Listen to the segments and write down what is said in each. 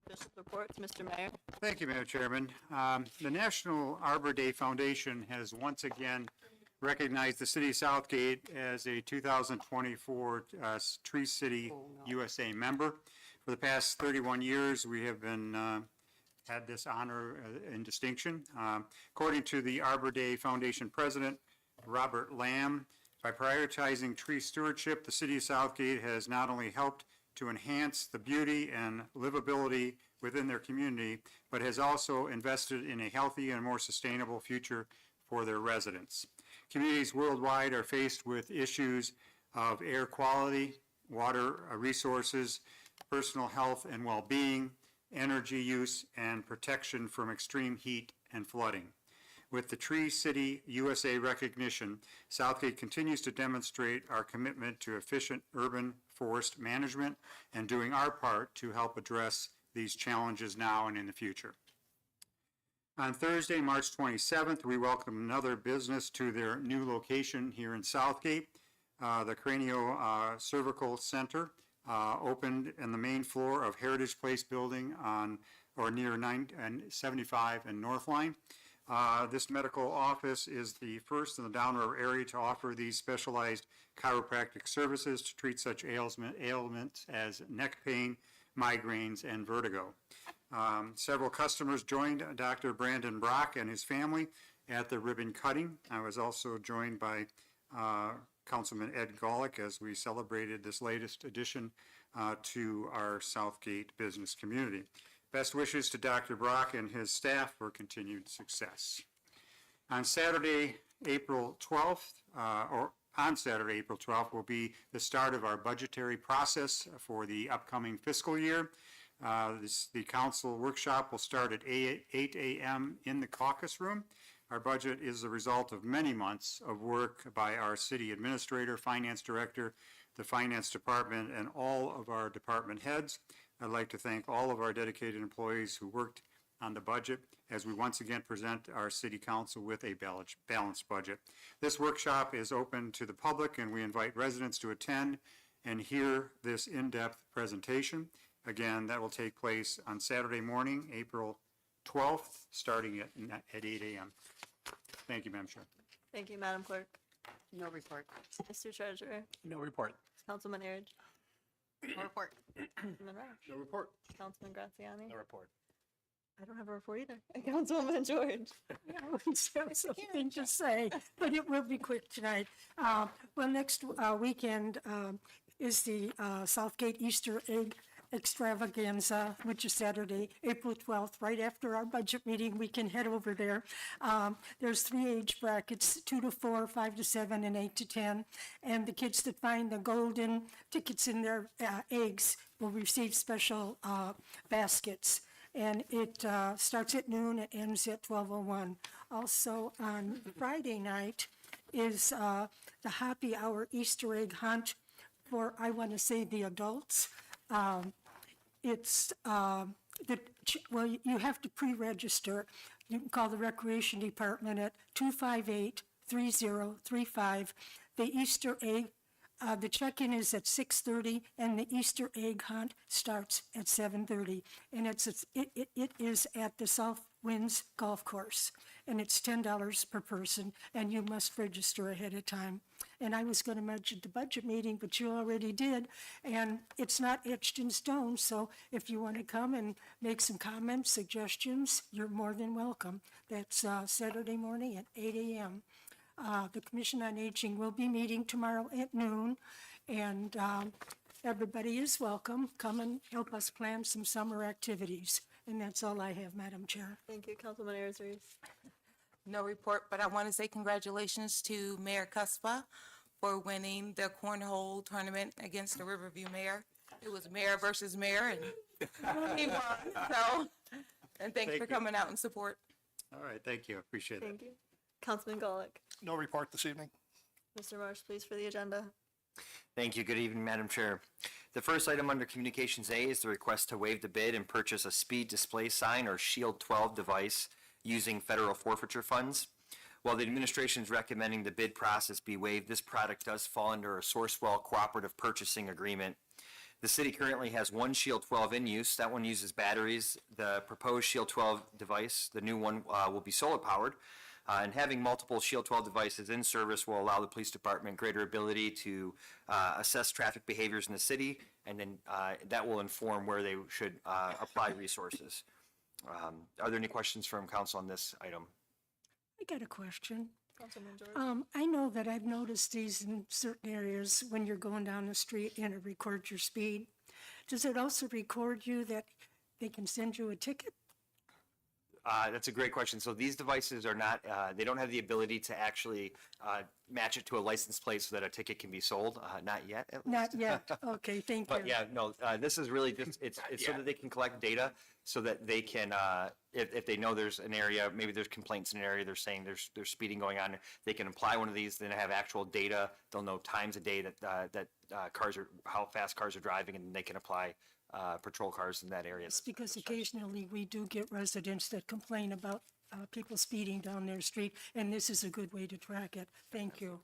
Official reports, Mr. Mayor. Thank you, Madam Chairman. The National Arbor Day Foundation has once again recognized the city of Southgate as a 2024 Tree City USA member. For the past 31 years, we have been had this honor and distinction. According to the Arbor Day Foundation President, Robert Lamb, by prioritizing tree stewardship, the city of Southgate has not only helped to enhance the beauty and livability within their community, but has also invested in a healthy and more sustainable future for their residents. Communities worldwide are faced with issues of air quality, water resources, personal health and well-being, energy use, and protection from extreme heat and flooding. With the Tree City USA recognition, Southgate continues to demonstrate our commitment to efficient urban forest management and doing our part to help address these challenges now and in the future. On Thursday, March 27th, we welcome another business to their new location here in Southgate. The Cranio-Cervical Center opened in the main floor of Heritage Place building on or near 975 and North Line. This medical office is the first in the Downriver area to offer these specialized chiropractic services to treat such ailments as neck pain, migraines, and vertigo. Several customers joined Dr. Brandon Brock and his family at the ribbon cutting. I was also joined by Councilman Ed Golick as we celebrated this latest addition to our Southgate business community. Best wishes to Dr. Brock and his staff for continued success. On Saturday, April 12th, will be the start of our budgetary process for the upcoming fiscal year. The council workshop will start at 8 a.m. in the caucus room. Our budget is the result of many months of work by our city administrator, finance director, the finance department, and all of our department heads. I'd like to thank all of our dedicated employees who worked on the budget as we once again present our city council with a balanced budget. This workshop is open to the public and we invite residents to attend and hear this in-depth presentation. Again, that will take place on Saturday morning, April 12th, starting at 8 a.m. Thank you, Madam Chair. Thank you, Madam Clerk. No report. Mr. Treasurer. No report. Councilman Erich. No report. Councilman Roush. No report. Councilman Graziani. No report. I don't have a report either. Councilwoman George. I wouldn't have something to say, but it will be quick tonight. Well, next weekend is the Southgate Easter Egg Extravaganza, which is Saturday, April 12th, right after our budget meeting. We can head over there. There's 3 age brackets, 2 to 4, 5 to 7, and 8 to 10. And the kids that find the golden tickets in their eggs will receive special baskets. And it starts at noon, it ends at 12:01. Also, on Friday night is the happy hour Easter egg hunt for, I want to say, the adults. Well, you have to pre-register. You can call the Recreation Department at 258-3035. The Easter egg, the check-in is at 6:30, and the Easter egg hunt starts at 7:30. And it is at the South Winds Golf Course, and it's $10 per person, and you must register ahead of time. And I was going to mention the budget meeting, but you already did, and it's not etched in stone, so if you want to come and make some comments, suggestions, you're more than welcome. That's Saturday morning at 8 a.m. The Commission on Aging will be meeting tomorrow at noon, and everybody is welcome. Come and help us plan some summer activities. And that's all I have, Madam Chair. Thank you, Councilman Erich. No report, but I want to say congratulations to Mayor Cuspa for winning the cornhole tournament against the Riverview Mayor. It was mayor versus mayor, and he won. So, and thanks Thank for you. coming out and support. All right, thank you. Appreciate it. Thank you. Councilman Golick. No report this evening. Mr. Marsh, please, for the agenda. Thank you. Good evening, Madam Chair. The first item under Communications A is the request to waive the bid and purchase a speed display sign or Shield 12 device using federal forfeiture funds. While the administration is recommending the bid process be waived, this product does fall under a Sourcewell cooperative purchasing agreement. The city currently has one Shield 12 in use. That one uses batteries. The proposed Shield 12 device, the new one, will be solar powered. And having multiple Shield 12 devices in service will allow the police department greater ability to assess traffic behaviors in the city, and then that will inform where they should apply resources. Are there any questions from council on this item? I got a question. Councilman George. I know that I've noticed these in certain areas when you're going down the street and it records your speed. Does it also record you that they can send you a ticket? That's a great question. So these devices are not, they don't have the ability to actually match it to a license plate so that a ticket can be sold. Not yet, at least. Not yet. Okay, thank you. But yeah, no, this is really just, it's so that they can collect data so that they can, if they know there's an area, maybe there's complaints in an area, they're saying there's speeding going on, they can apply one of these, then have actual data. They'll know times a day that cars are, how fast cars are driving, and they can apply patrol cars in that area. It's because occasionally we do get residents that complain about people speeding down their street, and this is a good way to track it. Thank you.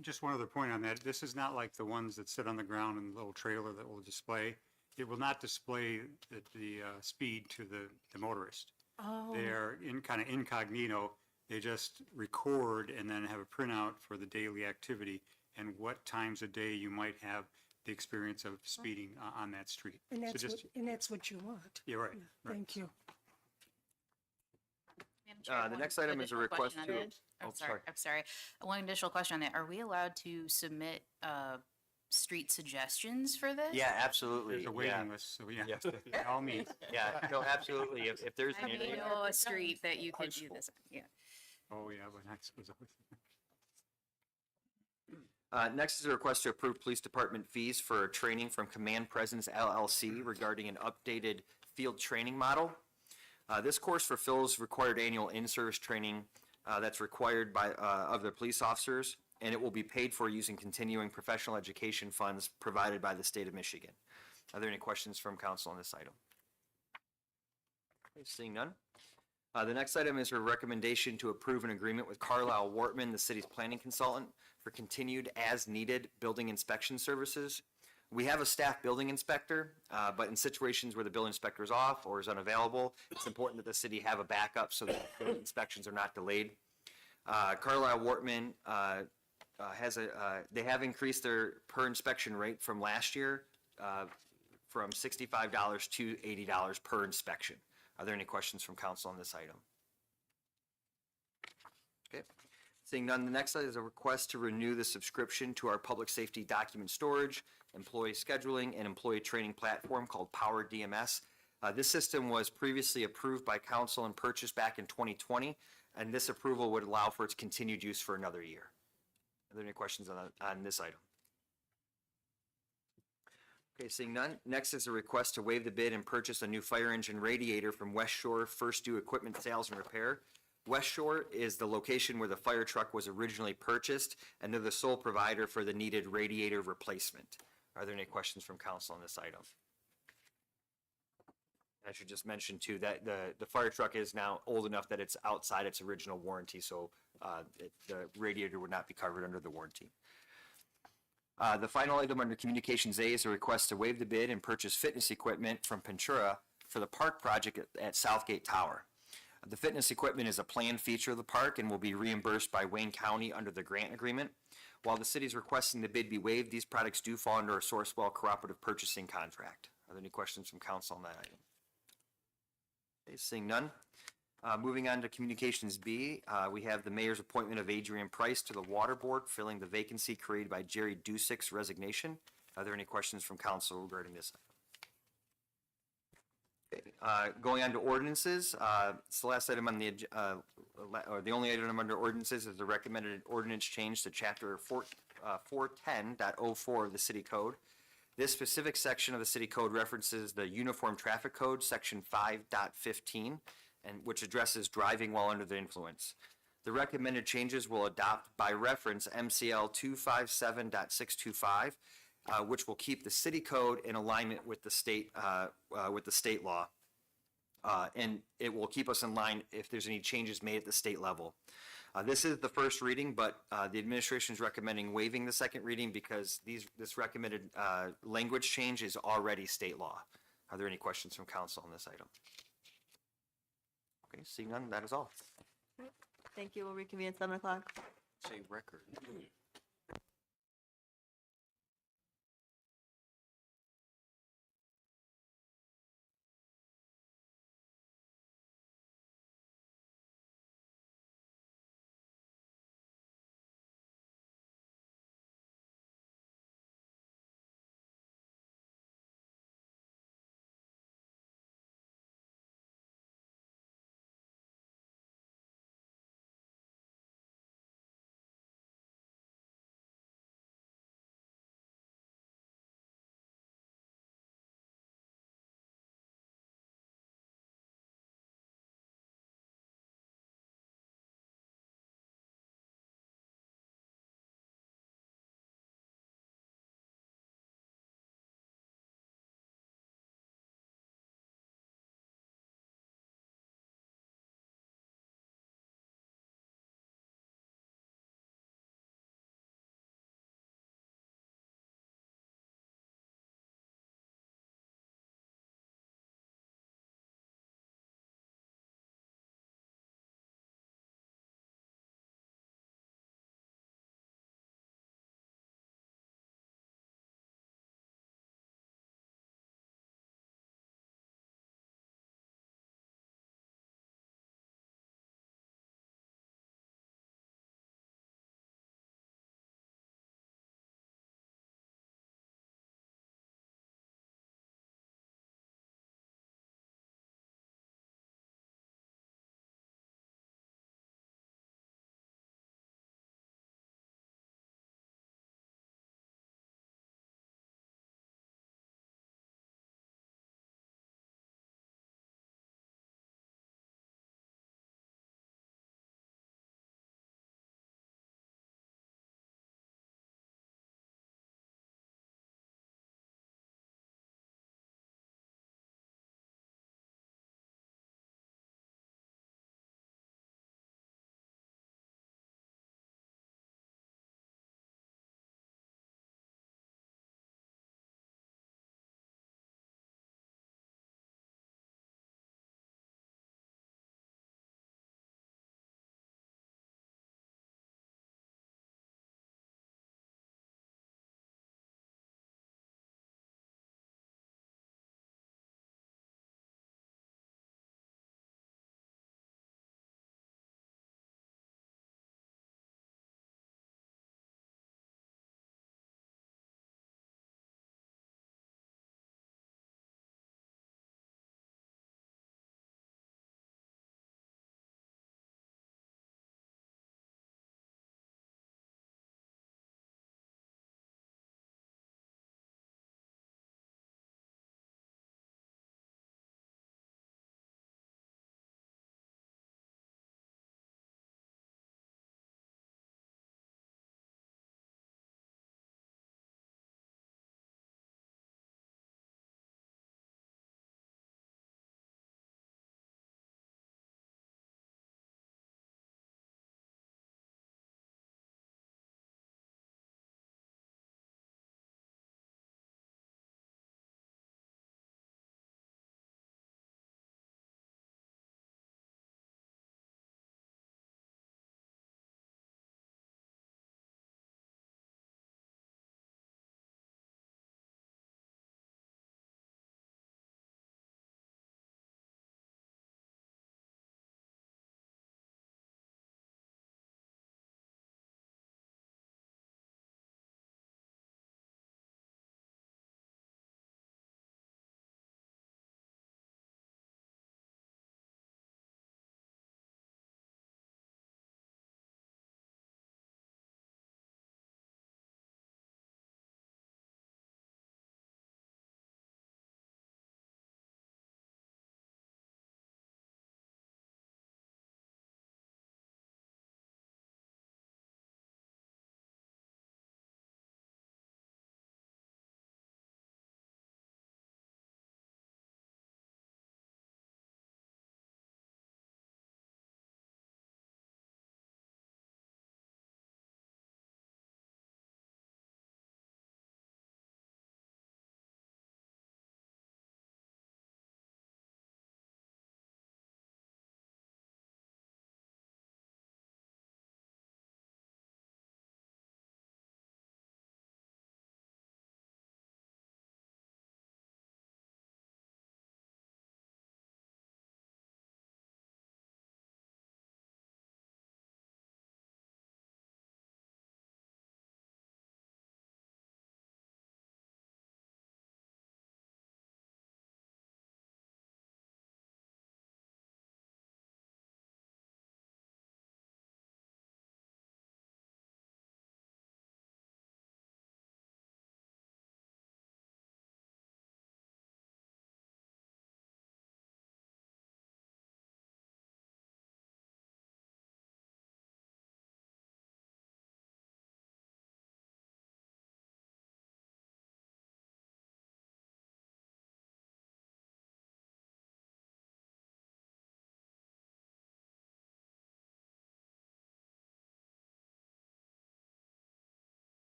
Just one other point on that. This is not like the ones that sit on the ground in the little trailer that will display. It will not display the speed to the motorist. Oh, They are in kind of incognito. They just record and then have a printout for the daily activity and what times a day you might have the experience of speeding on that street. and So that's what, just, and that's what you want. you're right. Yeah, Thank you. Madam Chair, The one next item is a additional request question on to, that. oh, sorry. I'm sorry. One additional question on that. Are we allowed to submit street suggestions for this? Yeah, absolutely. There's a Yeah. waiting list, so yeah, by all means. Yeah, no, absolutely. If there's I any, know a street that you could do this, on. Yeah. Oh, yeah, but that's was always. next is a request to approve police department fees for training from Command Presence LLC regarding an updated field training model. This course fulfills required annual in-service training that's required by of the police officers, and it will be paid for using continuing professional education funds provided by the state of Michigan. Are there any questions from council on this item? Okay, seeing none. The next item is a recommendation to approve an agreement with Carlisle Wortman, the city's planning consultant, for continued as-needed building inspection services. We have a staff building inspector, but in situations where the building inspector is off or is unavailable, it's important that the city have a backup so that building inspections are not delayed. Carlisle Wortman they have increased their per inspection rate from last year from $65 to $80 per inspection. Are there any questions from council on this item? Okay. Seeing none, the next item is a request to renew the subscription to our public safety document storage, employee scheduling, and employee training platform called Power DMS. This system was previously approved by council and purchased back in 2020, and this approval would allow for its continued use for another year. Are there any questions on this item? Okay, seeing none. Next is a request to waive the bid and purchase a new fire engine radiator from West Shore First Due Equipment Sales and Repair. West Shore is the location where the fire truck was originally purchased, and they're the sole provider for the needed radiator replacement. Are there any questions from council on this item? I should just mention too that the fire truck is now old enough that it's outside its original warranty, so the radiator would not be covered under the warranty. The final item under Communications A is a request to waive the bid and purchase fitness equipment from Ventura for the park project at Southgate Tower. The fitness equipment is a planned feature of the park and will be reimbursed by Wayne County under the grant agreement. While the city is requesting the bid be waived, these products do fall under a Sourcewell cooperative purchasing contract. Are there any questions from council on that item? Okay, seeing none. Moving on to Communications B, we have the mayor's appointment of Adrian Price to the Water Board, filling the vacancy created by Jerry Dusick's resignation. Are there any questions from council regarding this? Okay, going on to ordinances, it's the last item on the, or the only item under ordinances is the recommended ordinance change to chapter 410.04 of the city code. This specific section of the city code references the Uniform Traffic Code, section 5.15, and which addresses driving while under the influence. The recommended changes will adopt by reference MCL 257.625, which will keep the city code in alignment with the state law. And it will keep us in line if there's any changes made at the state level. This is the first reading, but the administration is recommending waiving the second reading because this recommended language change is already state law. Are there any questions from council on this item? Okay, seeing none, that is all. Thank you. We'll reconvene at 7 o'clock. Say record.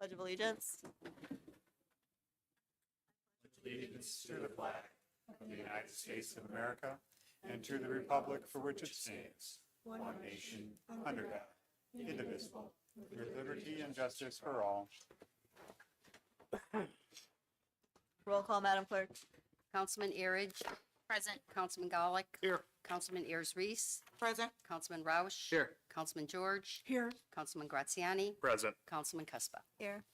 Pledge of Allegiance. Allegiance to the flag of the United States of America and to the republic for which it stands, one nation, under God, indivisible, with liberty and justice for all. Roll call, Madam Clerk. Councilman Erridge. Present. Councilman Golick. Here. Councilman Ayers Reese. Present. Councilman Roush. Here. Councilman George. Here, Councilman Graziani. Present. Councilman Cuspa. Here.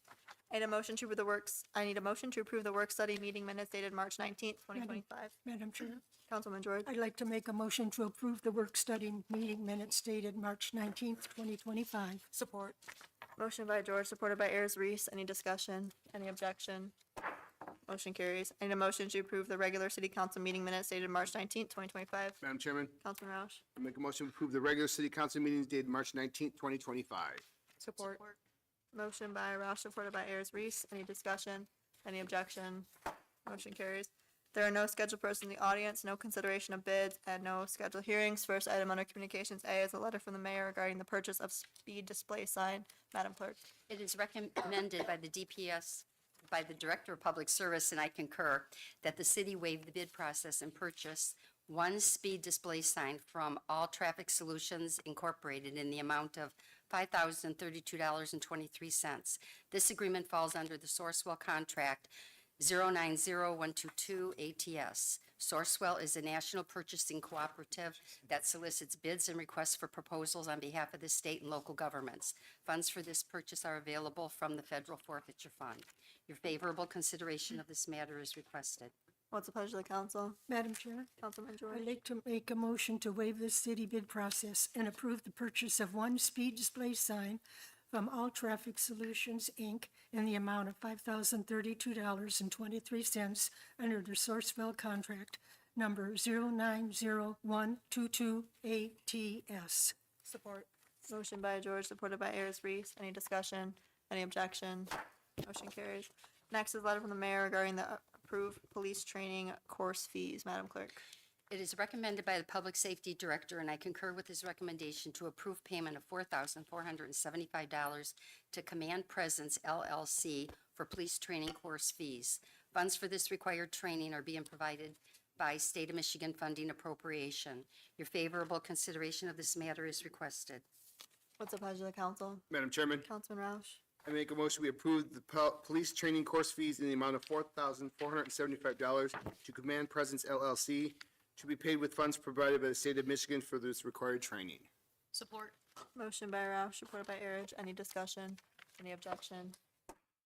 I need a motion to approve the works. I need a motion to approve the work study meeting minutes dated March 19th, 2025. Madam Chair, Councilman George. I'd like to make a motion to approve the work-study meeting minutes dated March 19th, 2025. Support. Motion by George, supported by Ayers Reese. Any discussion? Any objection? Motion carries. I need a motion to approve the regular city council meeting minutes dated March 19th, 2025. Madam Chairman, Councilman Roush. I make a motion to approve the regular city council meetings dated March 19th, 2025. Support. Motion by Roush, supported by Ayers Reese. Any discussion? Any objection? Motion carries. There are no scheduled persons in the audience, no consideration of bids, and no scheduled hearings. First item under Communications A is a letter from the mayor regarding the purchase of speed display sign. Madam Clerk. It is recommended by the DPS, by the Director of Public Service, and I concur, that the city waive the bid process and purchase one speed display sign from All Traffic Solutions Incorporated in the amount of $5,032.23. This agreement falls under the Sourcewell contract 090122 ATS. Sourcewell is a national purchasing cooperative that solicits bids and requests for proposals on behalf of the state and local governments. Funds for this purchase are available from the Federal Forfeiture Fund. Your favorable consideration of this matter is requested. What's the pleasure of the council? Madam Chair, Councilman George. I'd like to make a motion to waive the city bid process and approve the purchase of one speed display sign from All Traffic Solutions, Inc. in the amount of $5,032.23 under the Sourcewell contract number 090122 ATS. Support. Motion by George, supported by Ayers Reese. Any discussion? Any objection? Motion carries. Next is a letter from the mayor regarding the approved police training course fees. Madam Clerk. It is recommended by the Public Safety Director, and I concur with his recommendation to approve payment of $4,475 to Command Presence LLC for police training course fees. Funds for this required training are being provided by State of Michigan funding appropriation. Your favorable consideration of this matter is requested. What's the pleasure of the council? Madam Chairman, Councilman Roush. I make a motion we approve the police training course fees in the amount of $4,475 to Command Presence LLC to be paid with funds provided by the state of Michigan for this required training. Support. Motion by Roush, supported by Ayers. Any discussion? Any objection?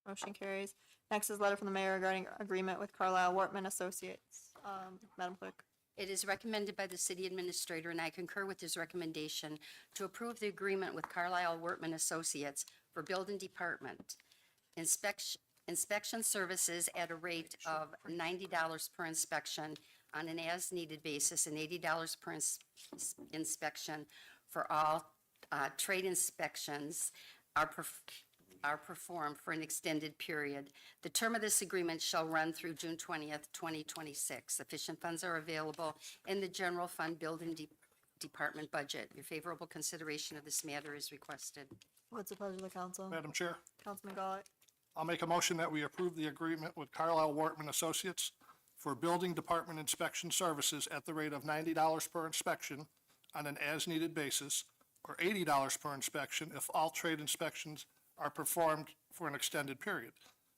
Motion carries. Next is a letter from the mayor regarding agreement with Carlisle Wortman Associates. Madam Clerk. It is recommended by the city administrator, and I concur with his recommendation to approve the agreement with Carlisle Wortman Associates for building department inspection services at a rate of $90 per inspection on an as-needed basis and $80 per inspection for all trade inspections are performed for an extended period. The term of this agreement shall run through June 20th, 2026. Sufficient funds are available in the general fund building department budget. Your favorable consideration of this matter is requested. What's the pleasure of the council? Madam Chair, Councilman Gollett. I'll make a motion that we approve the agreement with Carlisle Wortman Associates for building department inspection services at the rate of $90 per inspection on an as-needed basis, or $80 per inspection if all trade inspections are performed for an extended period,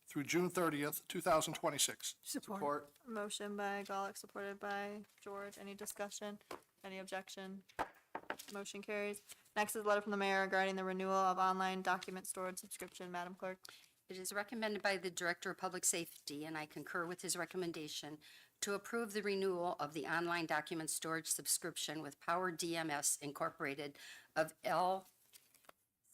through June 30th, 2026. Support. Motion by Gollett, supported by George. Any discussion? Any objection? Motion carries. Next is a letter from the mayor regarding the renewal of online document storage subscription. Madam Clerk. It is recommended by the Director of Public Safety, and I concur with his recommendation to approve the renewal of the online document storage subscription with Power DMS Incorporated of El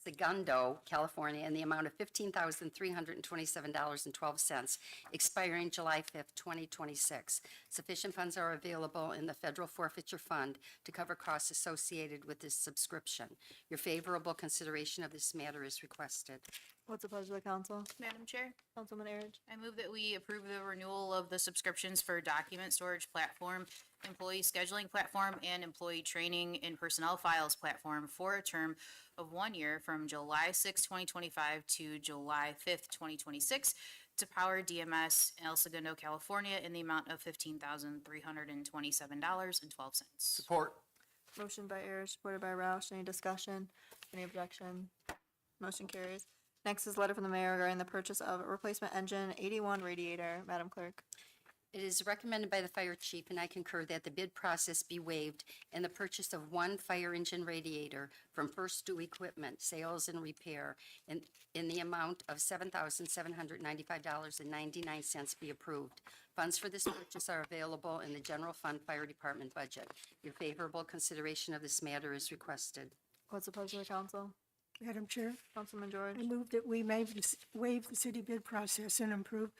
Segundo, California, in the amount of $15,327.12, expiring July 5th, 2026. Sufficient funds are available in the Federal Forfeiture Fund to cover costs associated with this subscription. Your favorable consideration of this matter is requested. What's the pleasure of the council? Madam Chair, Councilman Erich. I move that we approve the renewal of the subscriptions for document storage platform, employee scheduling platform, and employee training and personnel files platform for a term of 1 year from July 6, 2025 to July 5th, 2026 to Power DMS, El Segundo, California, in the amount of $15,327.12. Support. Motion by Ayers, supported by Roush. Any discussion? Any objection? Motion carries. Next is a letter from the mayor regarding the purchase of a replacement engine 81 radiator. Madam Clerk. It is recommended by the fire chief, and I concur that the bid process be waived and the purchase of one fire engine radiator from First Do Equipment, Sales and Repair, in the amount of $7,795.99 be approved. Funds for this purchase are available in the General Fund Fire Department budget. Your favorable consideration of this matter is requested. What's the pleasure of the council? Madam Chair, Councilman George. I move that we waive the city bid process and approve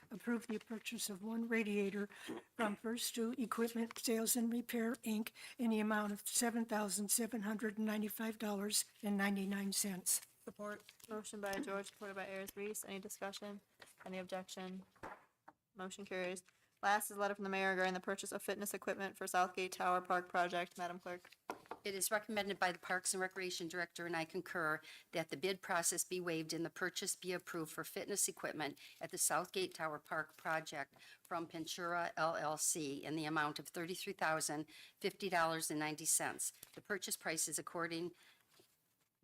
the purchase of one radiator from First Do Equipment Sales and Repair, Inc. in the amount of $7,795.99. Support. Motion by George, supported by Ayers Reese. Any discussion? Any objection? Motion carries. Last is a letter from the mayor regarding the purchase of fitness equipment for Southgate Tower Park project. Madam Clerk. It is recommended by the Parks and Recreation Director, and I concur, that the bid process be waived and the purchase be approved for fitness equipment at the Southgate Tower Park project from Ventura LLC in the amount of $33,050.90. The purchase price is according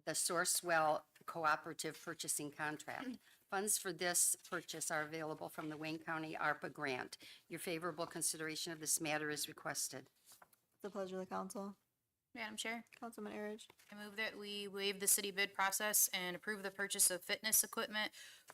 the Sourcewell Cooperative Purchasing Contract. Funds for this purchase are available from the Wayne County ARPA grant. Your favorable consideration of this matter is requested. The pleasure of the council. Madam Chair, Councilman Erich. I move that we waive the city bid process and approve the purchase of fitness equipment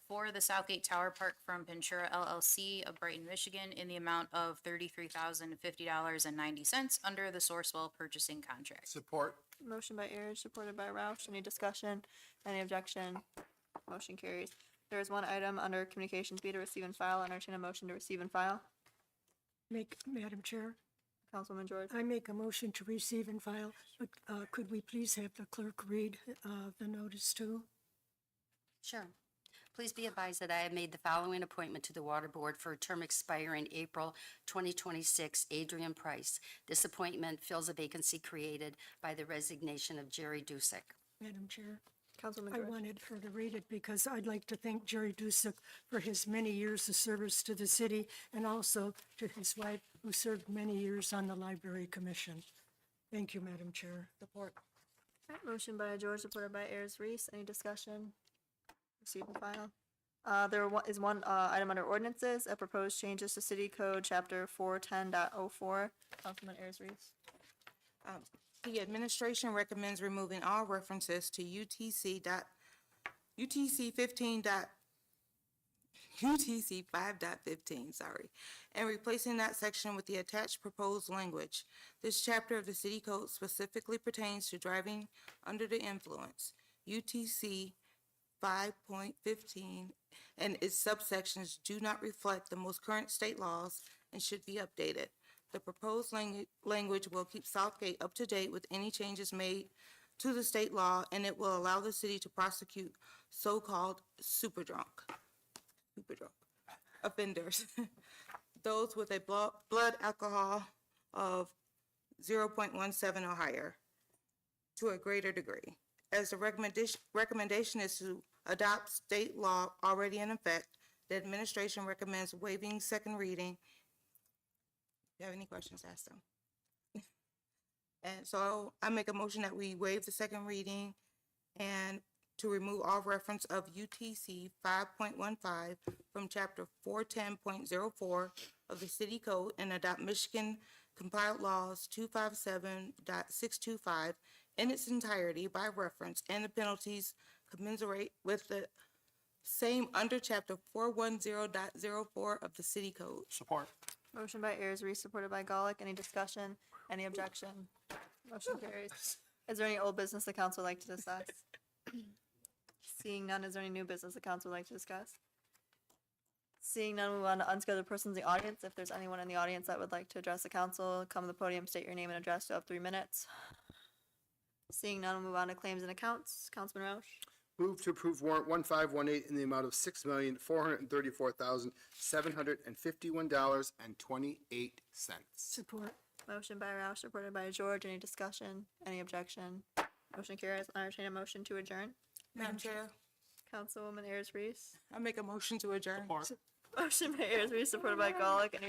for the Southgate Tower Park from Ventura LLC of Brighton, Michigan, in the amount of $33,050.90 under the Sourcewell purchasing contract. Support. Motion by Ayers, supported by Roush. Any discussion? Any objection? Motion carries. There is one item under communications B to receive and file. Entertain a motion to receive and file. Madam Chair, Councilman George. I make a motion to receive and file, but could we please have the clerk read the notice too? Sure. Please be advised that I have made the following appointment to the Water Board for a term expiring April 2026, Adrian Price. This appointment fills a vacancy created by the resignation of Jerry Dusick. Madam Chair, Councilman I George. wanted her to read it because I'd like to thank Jerry Dusick for his many years of service to the city and also to his wife, who served many years on the Library Commission. Thank you, Madam Chair. Support. Motion by George, supported by Ayers Reese. Any discussion? Receive and file. There is one item under ordinances, a proposed changes to City Code Chapter 410.04. Councilman Ayers Reese. The administration recommends removing all references to UTC 5.15, and replacing that section with the attached proposed language. This chapter of the city code specifically pertains to driving under the influence. UTC 5.15 and its subsections do not reflect the most current state laws and should be updated. The proposed language will keep Southgate up to date with any changes made to the state law, and it will allow the city to prosecute so-called super drunk offenders, those with a blood alcohol of 0.17 or higher, to a greater degree. As the recommendation is to adopt state law already in effect, the administration recommends waiving second reading. If you have any questions, ask them. And so I make a motion that we waive the second reading and to remove all reference of UTC 5.15 from chapter 410.04 of the city code and adopt Michigan compiled laws 257.625 in its entirety by reference, and the penalties commensurate with the same under chapter 410.04 of the city code. Support. Motion by Ayers Reese, supported by Golick. Any discussion? Any objection? Motion carries. Is there any old business the council would like to discuss? Seeing none, is there any new business the council would like to discuss? Seeing none, we move on to unscheduled persons in the audience. If there's anyone in the audience that would like to address the council, come to the podium, state your name and address. You have 3 minutes. Seeing none, we'll move on to claims and accounts. Councilman Roush. Move to approve warrant 1518 in the amount of $6,434,751.28. Support. Motion by Roush, supported by George. Any discussion? Any objection? Motion carries. I'll entertain a motion to adjourn. Madam Chair, Councilwoman Ayers Reese. I make a motion to adjourn. Support. Motion by Ayers Reese, supported by Golick. Any